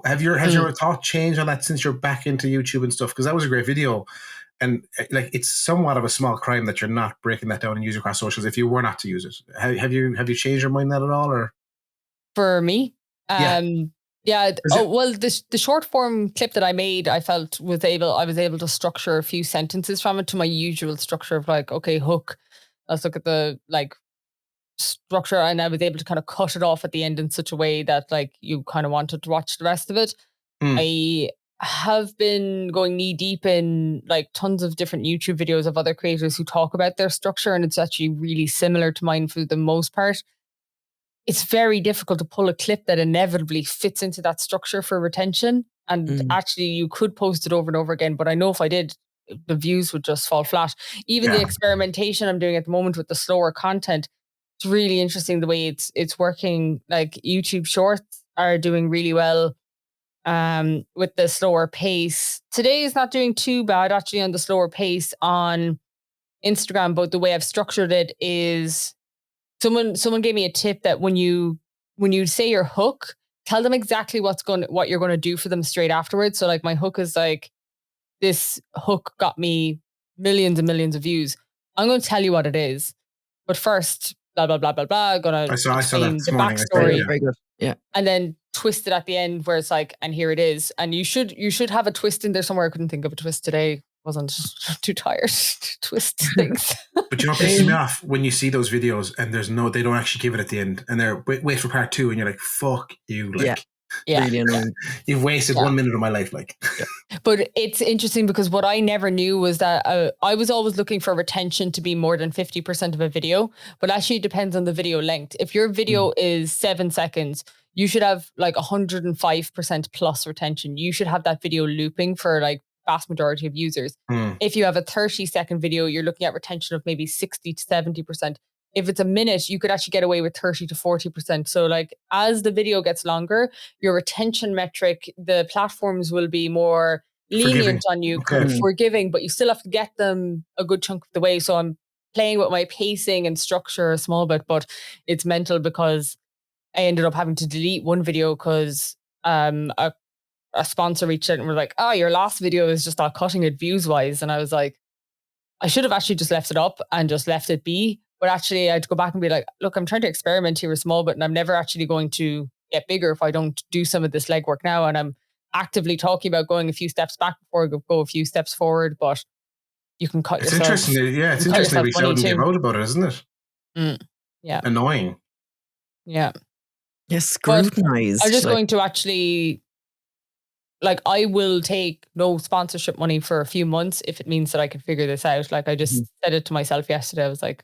Has your thought changed on that since you're back into YouTube and stuff? Because that was a great video. And like, it's somewhat of a small crime that you're not breaking that down and using across socials if you were not to use it. Have you changed your mind that at all? Or for me? Yeah. Well, the short form clip that I made, I felt I was able to structure a few sentences from it to my usual structure of like, okay, hook. Let's look at the like structure, and I was able to kind of cut it off at the end in such a way that like you kind of wanted to watch the rest of it. I have been going knee deep in like tons of different YouTube videos of other creators who talk about their structure, and it's actually really similar to mine for the most part. It's very difficult to pull a clip that inevitably fits into that structure for retention. And actually you could post it over and over again. But I know if I did the views would just fall flat. Even the experimentation I'm doing at the moment with the slower content, it's really interesting the way it's working. Like YouTube Shorts are doing really well with the slower pace. Today is not doing too bad actually on the slower pace on Instagram, but the way I've structured it is someone gave me a tip that when you say your hook, tell them exactly what you're going to do for them straight afterwards. So like my hook is like, this hook got me millions and millions of views. I'm going to tell you what it is, but first, blah blah blah blah blah. Going to explain the backstory, very good. Yeah, and then twist it at the end where it's like, and here it is. And you should have a twist in there somewhere. I couldn't think of a twist today. Wasn't too tired to twist things. But you know what pisses me off when you see those videos and they don't actually give it at the end, and they're wait for part 2, and you're like, fuck you, like. Yeah. Really annoying. You've wasted 1 minute of my life, like. But it's interesting because what I never knew was that I was always looking for retention to be more than 50% of a video, but actually it depends on the video length. If your video is 7 seconds, you should have like 105% plus retention. You should have that video looping for like vast majority of users. If you have a 30-second video, you're looking at retention of maybe 60 to 70%. If it's a minute, you could actually get away with 30 to 40%. So like as the video gets longer, your retention metric, the platforms will be more lenient on you, forgiving, but you still have to get them a good chunk of the way. So I'm playing with my pacing and structure a small bit, but it's mental because I ended up having to delete one video because a sponsor reached out and were like, oh, your last video is just all cutting it views wise. And I was like, I should have actually just left it up and just left it be. But actually, I had to go back and be like, look, I'm trying to experiment here a small bit, and I'm never actually going to get bigger if I don't do some of this legwork now. And I'm actively talking about going a few steps back before I go a few steps forward, but you can cut yourself. It's interesting. Yeah, it's interesting to reach out and give out about it, isn't it? Yeah. Annoying. Yeah. Yes, scrutinized. I'm just going to actually, like, I will take no sponsorship money for a few months if it means that I can figure this out. Like, I just said it to myself yesterday. I was like,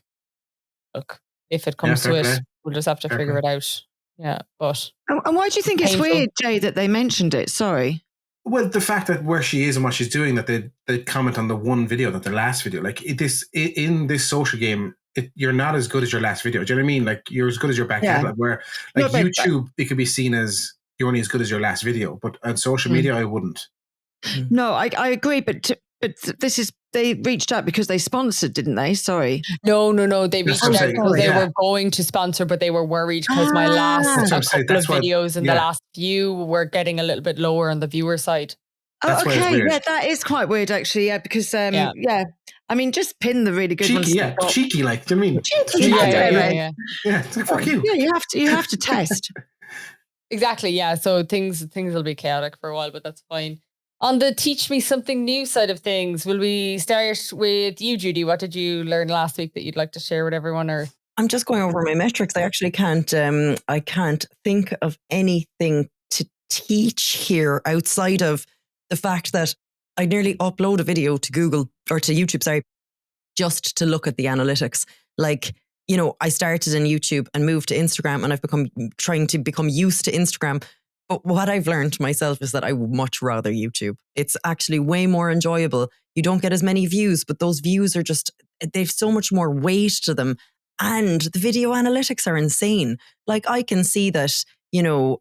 look, if it comes to it, we'll just have to figure it out. Yeah, but... And why do you think it's weird, Jay, that they mentioned it? Sorry. Well, the fact that where she is and what she's doing, that they comment on the one video, not the last video. Like, in this social game, you're not as good as your last video. Do you know what I mean? Like, you're as good as your back catalog. Where, like, YouTube, it could be seen as you're only as good as your last video. But on social media, I wouldn't. No, I agree, but this is, they reached out because they sponsored, didn't they? Sorry. No. They reached out because they were going to sponsor, but they were worried because my last couple of videos and the last few were getting a little bit lower on the viewer side. Oh, okay. Yeah, that is quite weird, actually. Yeah, because, I mean, just pin the really good ones. Yeah, cheeky, like, do you know what I mean? Cheeky. Yeah, it's like, fuck you. Yeah, you have to test. Exactly, yeah. So things will be chaotic for a while, but that's fine. On the teach me something new side of things, will we start with you, Judie? What did you learn last week that you'd like to share with everyone? Or I'm just going over my metrics. I actually can't. I can't think of anything to teach here outside of the fact that I nearly upload a video to Google or to YouTube, sorry, just to look at the analytics. Like, you know, I started in YouTube and moved to Instagram, and I've trying to become used to Instagram. But what I've learned myself is that I would much rather YouTube. It's actually way more enjoyable. You don't get as many views, but those views are just, they've so much more weight to them. And the video analytics are insane. Like, I can see that, you know,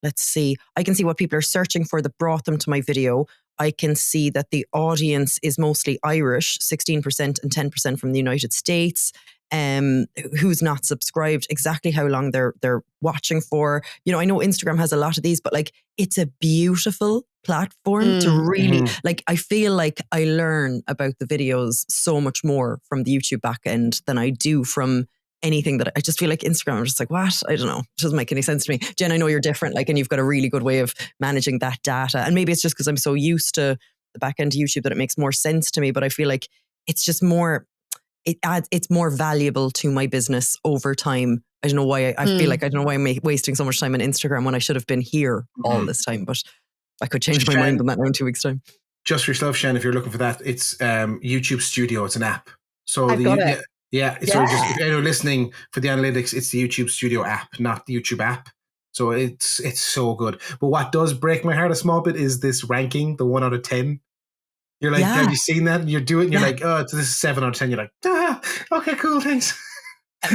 let's see, I can see what people are searching for that brought them to my video. I can see that the audience is mostly Irish, 16% and 10% from the United States. Who's not subscribed, exactly how long they're watching for. You know, I know Instagram has a lot of these, but like, it's a beautiful platform to really, like, I feel like I learn about the videos so much more from the YouTube back end than I do from anything that I just feel like Instagram. I'm just like, what? I don't know. It doesn't make any sense to me. Jen, I know you're different, like, and you've got a really good way of managing that data. And maybe it's just because I'm so used to the back end of YouTube that it makes more sense to me, but I feel like it's just more, it's more valuable to my business over time. I don't know why I feel like, I don't know why I'm wasting so much time on Instagram when I should have been here all this time, but I could change my mind on that now in 2 weeks' time. Just for yourself, Sian, if you're looking for that, it's YouTube Studio. It's an app. So I've got it. So just if you're listening for the analytics, it's the YouTube Studio app, not the YouTube app. So it's so good. But what does break my heart a small bit is this ranking, the 1 out of 10. You're like, Yeah. have you seen that? And you're doing it, and you're Yeah. like, oh, this is 7 out of 10. You're like, okay, cool, thanks.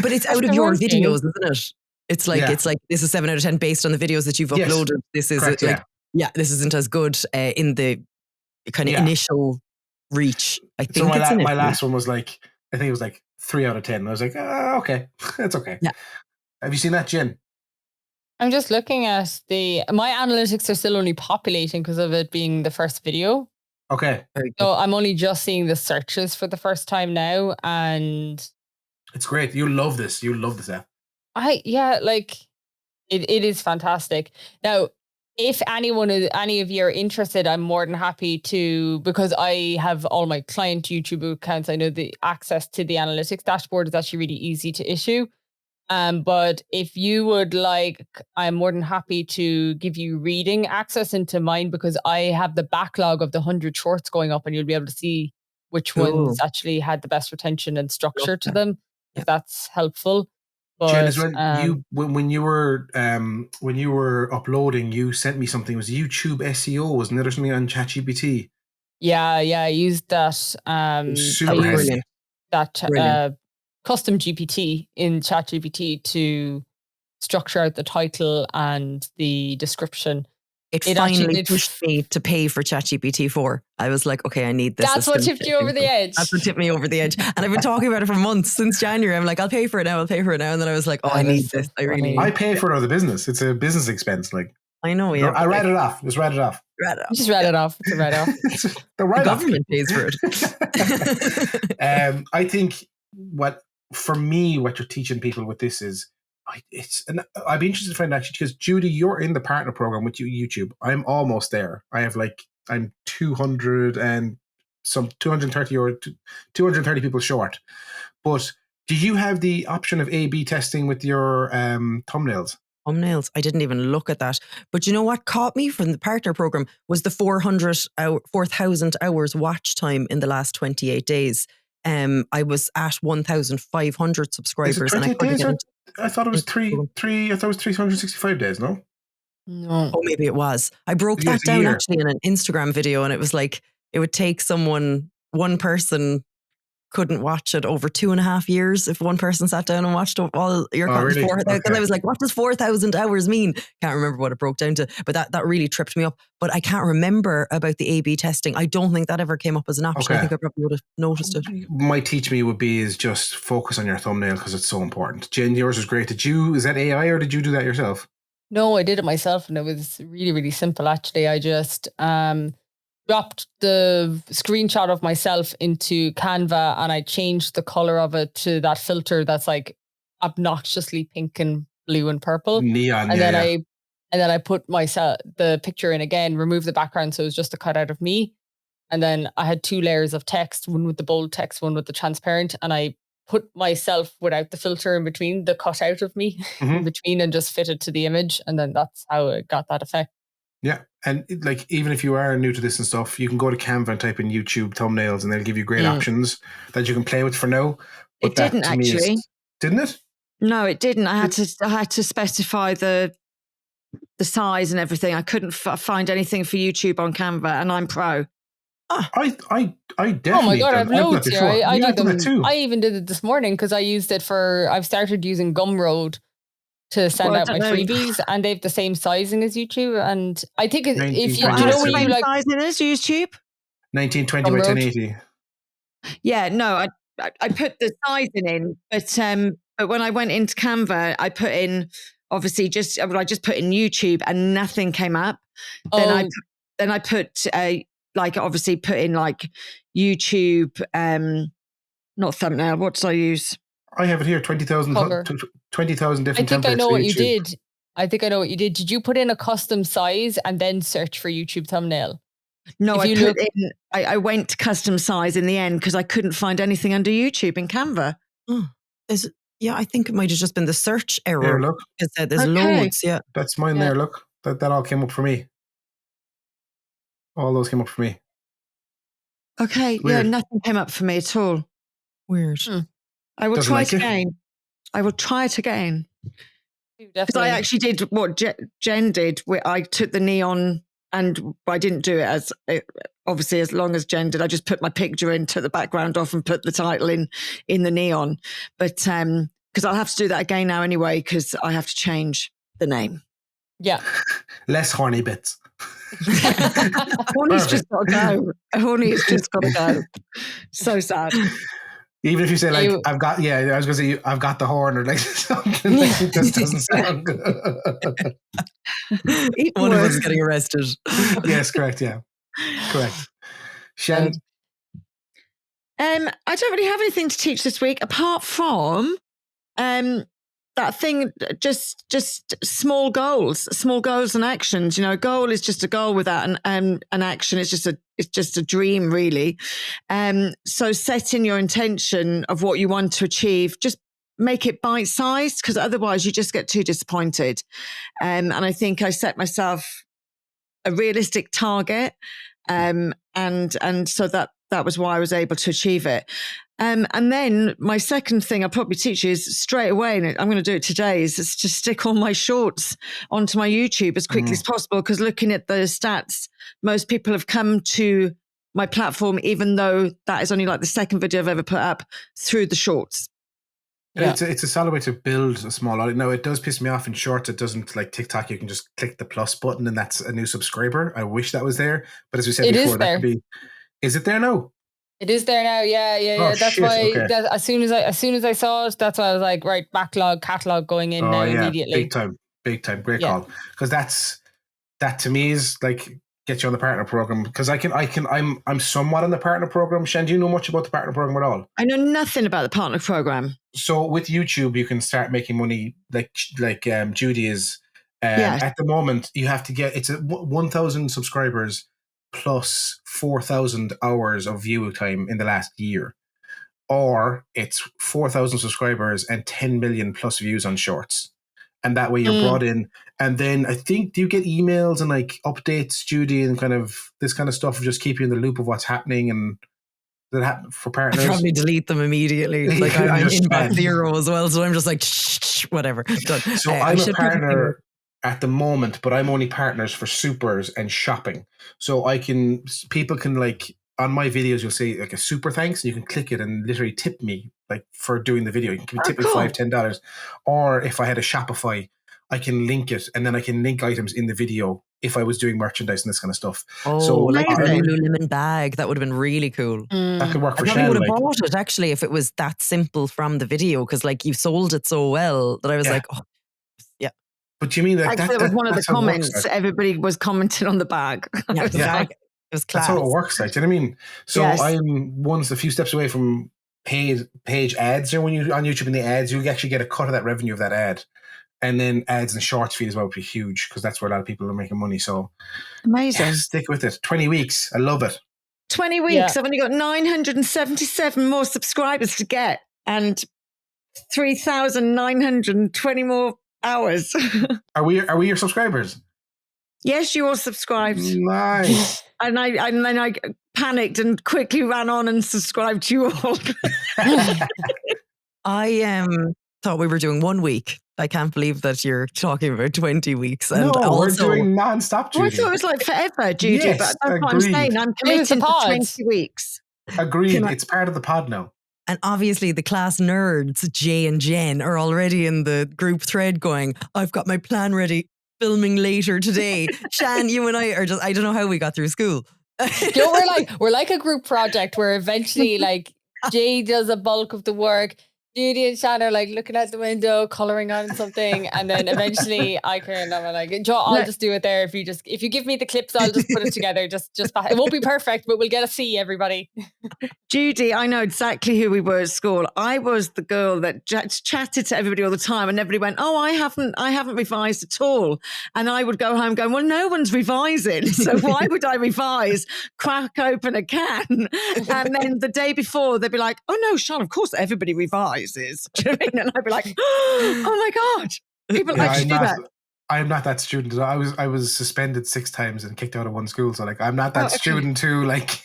But it's out of the your working. videos, isn't it? It's like Yeah. it's like this is 7 out of 10 based on the videos that you've Yes. uploaded. This is Correct, like this isn't as good in the kind of initial reach. I think So it's my last one was like, I think it was like 3 out of 10. I was like, okay, that's okay. Yeah. Have you seen that, Jen? I'm just looking at my analytics are still only populating because of it being the first video. Okay. Very good. So I'm only just seeing the searches for the first time now. And It's great. You love this. You love this app. it is fantastic. Now, if any of you are interested, I'm more than happy to, because I have all my client YouTube accounts. I know the access to the analytics dashboard is actually really easy to issue. But if you would like, I'm more than happy to give you reading access into mine, because I have the backlog of the 100 shorts going up, and you'll be able to see which ones actually had the best retention and structure to them, if that's helpful. But, Jen, as well, when you were uploading, you sent me something. It was YouTube SEO, wasn't it, or something on ChatGPT? Yeah, I used that. Super handy. That custom GPT in ChatGPT to structure out the title and the description. It finally pushed me to pay for ChatGPT 4. I was like, okay, I need this. That's what tipped you over the edge. That's what tipped me over the edge. And I've been talking about it for months, since January. I'm like, I'll pay for it now. And then I was like, I need this. I pay for it as a business. It's a business expense. Like, I know, yeah. I write it off. Just write it off. Just write it off. It's a write-off. The government pays for it. I think what you're teaching people with this is, I'd be interested to find actually, because Judie, you're in the partner program with YouTube. I'm almost there. I'm 230 or 230 people short. But do you have the option of A/B testing with your thumbnails? I didn't even look at that. But you know what caught me from the partner program was the 4,000 hours watch time in the last 28 days. I was at 1,500 subscribers. Is it 28 days? I thought it was 365 days, no? No. Oh, maybe it was. I broke that down actually in an Instagram video, and it was like, it would take one person couldn't watch it over 2.5 years if one person sat down and watched all your content. Really? Because I was like, what does 4,000 hours mean? Can't remember what it broke down to, but that really tripped me up. But I can't remember about the A/B testing. I don't think that ever came up as an option. I think I probably would have noticed it. My teach me would be is just focus on your thumbnail, because it's so important. Jen, yours was great. Is that AI, or did you do that yourself? No, I did it myself, and it was really, really simple actually. I just dropped the screenshot of myself into Canva, and I changed the color of it to that filter that's like obnoxiously pink and blue and purple. Neon. And then I put the picture in again, removed the background, so it was just a cutout of me. And then I had 2 layers of text, one with the bold text, one with the transparent, and I put myself without the filter in between, the cutout of me in between, and just fit it to the image. And then that's how it got that effect. Yeah. And like, even if you are new to this and stuff, you can go to Canva and type in YouTube thumbnails, and they'll give you great options that you can play with for now. But it didn't actually. Didn't it? No, it didn't. I had to specify the size and everything. I couldn't find anything for YouTube on Canva, and I'm pro. I definitely. Oh my God, I have loads here. I do them too. I even did it this morning, because I used it I've started using Gumroad to send out my freebies, and they have the same sizing as YouTube. And I think if you know when you like sizing as YouTube, 1920 by 1080. Yeah, no, I put the sizing in, but when I went into Canva, I put in obviously I just put in YouTube, and nothing came up. Then I put obviously put in like YouTube, not thumbnail. What did I use? I have it here, 20,000 different templates. I think I know what you did. Did you put in a custom size and then search for YouTube thumbnail? No, I went to custom size in the end, because I couldn't find anything under YouTube in Canva. Yeah, I think it might have just been the search error. Here, look. There's loads, yeah. That's mine there, look. That all came up for me. All those came up for me. Okay, weird. Yeah, nothing came up for me at all. Weird. I will try it again. I will try it again. Because I actually did what Jen did, where I took the neon and I didn't do it as obviously as long as gendered. I just put my picture in, took the background off, and put the title in the neon. But because I'll have to do that again now anyway, because I have to change the name. Yeah. Less horny bits. Horny's just got to go. Horny's just got to go. So sad. Even if you say like, I was going to say, I've got the horn or like something, like, it just doesn't sound good. One of us is getting arrested. Yes, correct. Yeah, correct. Sian? I don't really have anything to teach this week apart from that thing, just small goals and actions. You know, a goal is just a goal without an action. It's just a dream, really. So setting your intention of what you want to achieve, just make it bite-sized, because otherwise you just get too disappointed. And I think I set myself a realistic target, and so that was why I was able to achieve it. And then my second thing I'll probably teach you is straight away, and I'm going to do it today, is just stick all my shorts onto my YouTube as quickly as possible, because looking at the stats, most people have come to my platform, even though that is only like the second video I've ever put up, through the shorts. Yeah. It's a solid way to build a small audience. Now, it does piss me off in shorts. It doesn't, like TikTok, you can just click the plus button and that's a new subscriber. I wish that was there. But as we said before, that could be... Is it there now? It is there now. Yeah. Oh, that's shit. why. Okay. As soon as I saw it, that's why I was like, right, catalog going in now immediately. Big time, great call. Because that to me is like get you on the partner program. Because I'm somewhat on the partner program. Sian, do you know much about the partner program at all? I know nothing about the partner program. So with YouTube, you can start making money like Judie is. At the moment, you have to get 1,000 subscribers plus 4,000 hours of view time in the last year, or it's 4,000 subscribers and 10 million plus views on shorts, and that way you're brought in. And then I think, do you get emails and like updates, Judie, and kind of this kind of stuff, just keep you in the loop of what's happening and that happen for partners? I probably delete them immediately. Like I'm in back zero as well, so I'm just like shh, whatever. Done. So I'm a partner at the moment, but I'm only partners for supers and shopping. So people can like, on my videos, you'll say like a super thanks, and you can click it and literally tip me like for doing the video. You can tip me $5-10. Or if I had a Shopify, I can link it, and then I can link items in the video if I was doing merchandise and this kind of stuff. Oh, so like a Lululemon bag, that would have been really cool. That could work for Sian. I would have like, bought it actually if it was that simple from the video, because like you sold it so well that I was like, oh, yeah. But you mean like that was one of the comments? Everybody was commenting on the bag. Yeah, it was class. That's how it works. Like, do you know what I mean? So I'm a few steps away from page ads. You know, when you on YouTube in the ads, you actually get a cut of that revenue of that ad, and then ads and shorts feed as well would be huge, because that's where a lot of people are making money. So amazing. Stick with it. 20 weeks. I love it. 20 weeks. Yeah. I've only got 977 more subscribers to get, and 3,920 more hours. Are we your subscribers? Yes, you all subscribed. Nice. And then I panicked and quickly ran on and subscribed to you all. I thought we were doing 1 week. I can't believe that you're talking about 20 weeks. And no, we're doing non-stop, Judie. I thought it was like forever, Judie. Yes, but that's what I'm saying. I'm committing to 20 weeks. Agreed. It's part of the pod now. And obviously the class nerds, Jay and Jen, are already in the group thread going, I've got my plan ready, filming later today. Sian, you and I are just, I don't know how we got through school. You know, we're like a group project where eventually like Jay does a bulk of the work. Judie and Sian are like looking out the window, colouring on something, and then eventually I'm like, Joe, I'll just do it there. If you give me the clips, I'll just put it together. Just it won't be perfect, but we'll get to see everybody. Judie, I know exactly who we were at school. I was the girl that chatted to everybody all the time, and everybody went, "Oh, I haven't revised at all." And I would go home going, "Well, no one's revising, so why would I revise? Crack open a can." And then the day before, they'd be like, "Oh no, Sian, of course everybody revised." Do you know what I mean? And I'd be like, oh my God, people actually do that. I'm not that student. I was suspended 6 times and kicked out of one school. So like, I'm not that student who like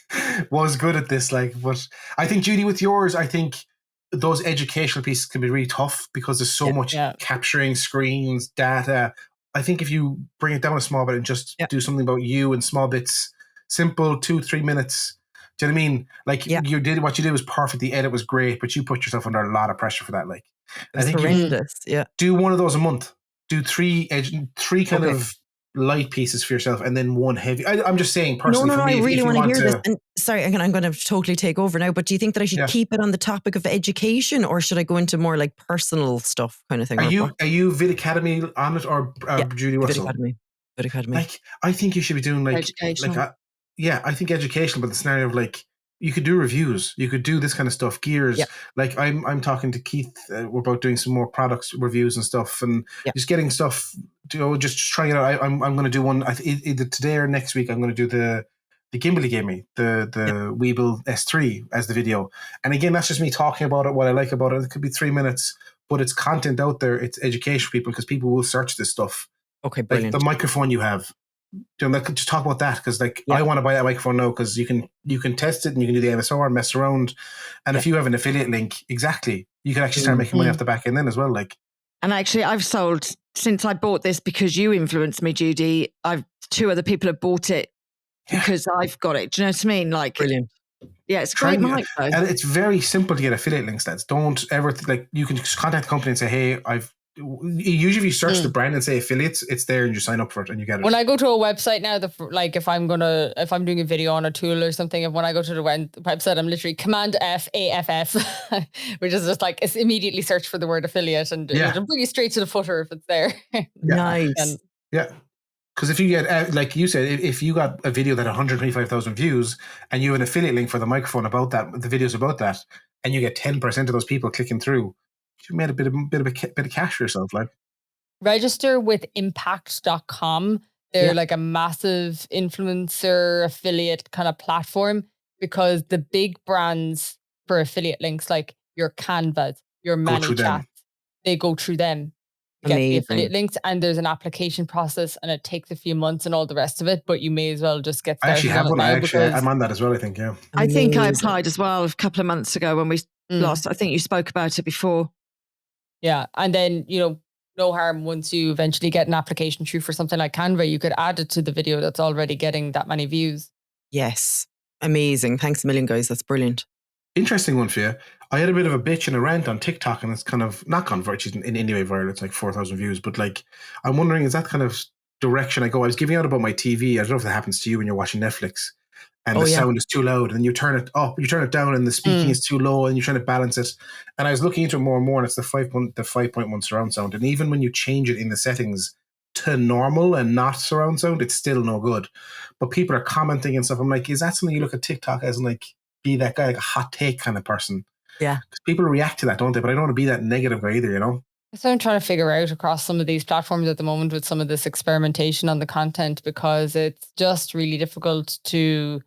was good at this. Like, but I think, Judie, with yours, I think those educational pieces can be really tough because there's so much capturing screens, data, I think if you bring it down a small bit and just do something about you in small bits, simple 2-3 minutes. Do you know what I mean? Like what you did was perfect. The edit was great, but you put yourself under a lot of pressure for that. Like, I think horrendous. Do one of those a month. Do three kind of light pieces for yourself, and then one heavy. I'm just saying personally. No, for me, I really want to hear this. And sorry, I'm going to totally take over now. But do you think that I should keep it on the topic of education, or should I go into more like personal stuff kind of thing? Are you Vid Academy on it, or Judie Russell? Vid Academy. Like, I think you should be doing like educational. I think educational, but the scenario of like, you could do reviews, you could do this kind of stuff, gears. Like I'm talking to Keith, we're about doing some more products reviews and stuff, and just getting stuff, just trying it out. I'm going to do one either today or next week. I'm going to do the gimbal he gave me, the Weebill S3 as the video. And again, that's just me talking about it, what I like about it. It could be 3 minutes, but it's content out there. It's education for people, because people will search this stuff. Okay, brilliant. Like the microphone you have. Just talk about that, because I want to buy that microphone now, because you can test it and you can do the MSR and mess around, and if you have an affiliate link, you can actually start making money off the back end then as well. Like, and actually, I've sold since I bought this because you influenced me, Judie. 2 other people have bought it because I've got it. Do you know what I mean? Like, brilliant. Yeah, it's great mic though, and it's very simple to get affiliate links. Don't ever you can just contact the company and say, hey, usually if you search the brand and say affiliates, it's there and you sign up for it and you get it. When I go to a website now, if I'm doing a video on a tool or something, and when I go to the website, I'm literally Command F AFF, which is just like, it's immediately search for the word affiliate, and it'll bring you straight to the footer if it's there. Nice. Because if you get, like you said, if you got a video that had 125,000 views and you have an affiliate link for the microphone about that, the videos about that, and you get 10% of those people clicking through, you made a bit of cash for yourself. Like, register with impact.com. They're like a massive influencer affiliate kind of platform, because the big brands for affiliate links, like your Canvas, your ManyChats, they go through them to get the affiliate links, and there's an application process and it takes a few months and all the rest of it, but you may as well just get started. I actually have one. I'm on that as well, I think. I think I applied as well a couple of months ago when we lost. I think you spoke about it before. Yeah. And then, no harm once you eventually get an application through for something like Canva, you could add it to the video that's already getting that many views. Yes. Amazing. Thanks a million, guys. That's brilliant. Interesting one for you. I had a bit of a bitch and a rant on TikTok, and it's kind of not gone virtually in any way viral. It's like 4,000 views. But like, I'm wondering, is that kind of direction I go? I was giving out about my TV. I don't know if that happens to you when you're watching Netflix. And the sound is too loud, and then you turn it up, you turn it down, and the speaking is too low, and you're trying to balance it. And I was looking into it more and more, and it's the 5.1 surround sound. And even when you change it in the settings to normal and not surround sound, it's still no good. But people are commenting and stuff. I'm like, is that something you look at TikTok as, and like, be that guy, like a hot take kind of person? Yeah. Because people react to that, don't they? But I don't want to be that negative guy either, So I'm trying to figure out across some of these platforms at the moment with some of this experimentation on the content, because it's just really difficult to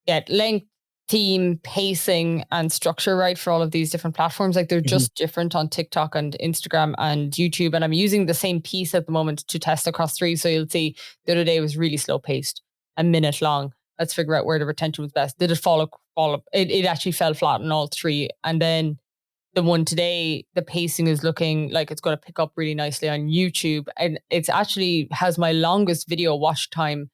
get length, theme, pacing, and structure right for all of these different platforms. Like, they're just different on TikTok and Instagram and YouTube. And I'm using the same piece at the moment to test across 3. So you'll see the other day was really slow paced, a minute long. Let's figure out where the retention was best. Did it fall up? It actually fell flat on all 3. And then the one today, the pacing is looking like it's going to pick up really nicely on YouTube. And it's actually has my longest video watch time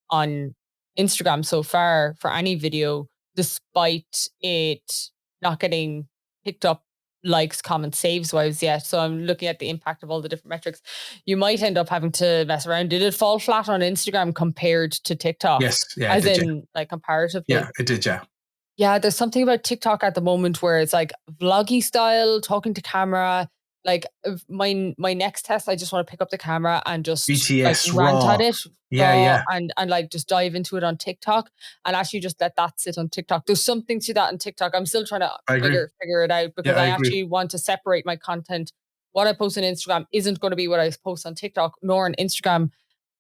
on Instagram so far for any video, despite it not getting picked up likes, comments, saves wise yet. So I'm looking at the impact of all the different metrics. You might end up having to mess around. Did it fall flat on Instagram compared to TikTok? Yes. Yeah. As in, like, comparatively? Yeah, it did. Yeah. Yeah, there's something about TikTok at the moment where it's like vloggy style, talking to camera. Like, my next test, I just want to pick up the camera and just BTS like, rant at it. Yeah. And like just dive into it on TikTok and actually just let that sit on TikTok. There's something to that on TikTok. I'm still trying to figure it out, because I actually want to separate my content. What I post on Instagram isn't going to be what I post on TikTok nor on Instagram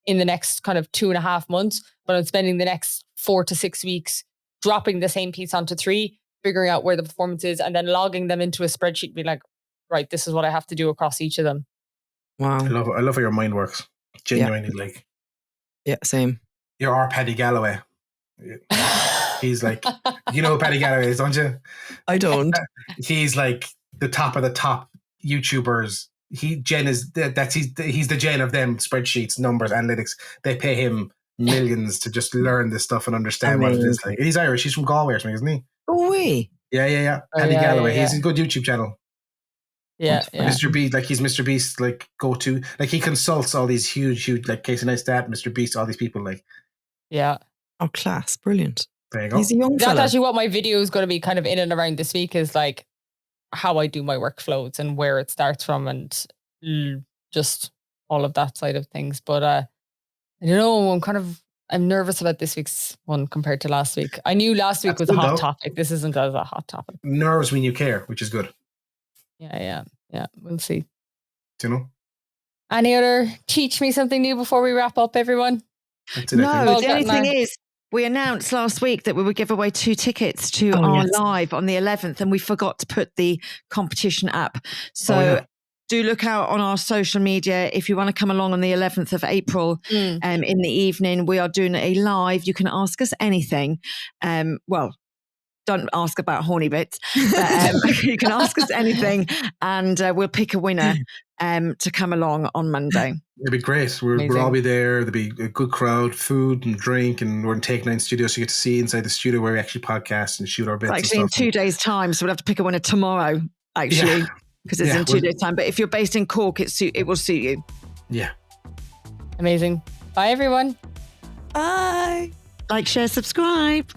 in the next kind of 2.5 months, but I'm spending the next 4 to 6 weeks dropping the same piece onto 3, figuring out where the performance is, and then logging them into a spreadsheet and be like, right, this is what I have to do across each of them. Wow. I love how your mind works. Genuinely, like. Yeah, same. You're our Paddy Galloway. He's like, you know who Paddy Galloway is, don't you? I don't. He's like the top of the top YouTubers Jen is he's the Jen of them spreadsheets, numbers, analytics. They pay him millions to just learn this stuff and understand what it is. Like, he's Irish. He's from Galway or something, isn't he? Oh, wait. Yeah. Andy Galloway. He's a good YouTube channel. Yeah. Mr. Beast, like he's Mr. Beast, like go-to. Like he consults all these huge, like Casey Neistat, Mr. Beast, all these people. Like, yeah. Oh, class. Brilliant. There you go. He's a young fella. That's actually what my video is going to be kind of in and around this week, is like how I do my workflows and where it starts from and just all of that side of things. But I don't know, I'm nervous about this week's one compared to last week. I knew last week was a hot topic. This isn't as a hot topic. Nerves when you care, which is good. Yeah. We'll see. Do you know? Any other teach me something new before we wrap up, everyone? No, the only thing is, we announced last week that we would give away 2 tickets to our live on the 11th, and we forgot to put the competition app. So do look out on our social media if you want to come along on the 11th of April in the evening. We are doing a live. You can ask us anything. Don't ask about horny bits, but you can ask us anything, and we'll pick a winner to come along on Monday. It'd be great. We'll all be there. There'll be a good crowd, food and drink, and we're in Take 9 Studio, so you get to see inside the studio where we actually podcast and shoot our bits. Actually, in 2 days' time, so we'll have to pick a winner tomorrow, actually, because it's in 2 days' time. But if you're based in Cork, it will suit you. Yeah. Amazing. Bye, everyone. Bye. Like, share, subscribe.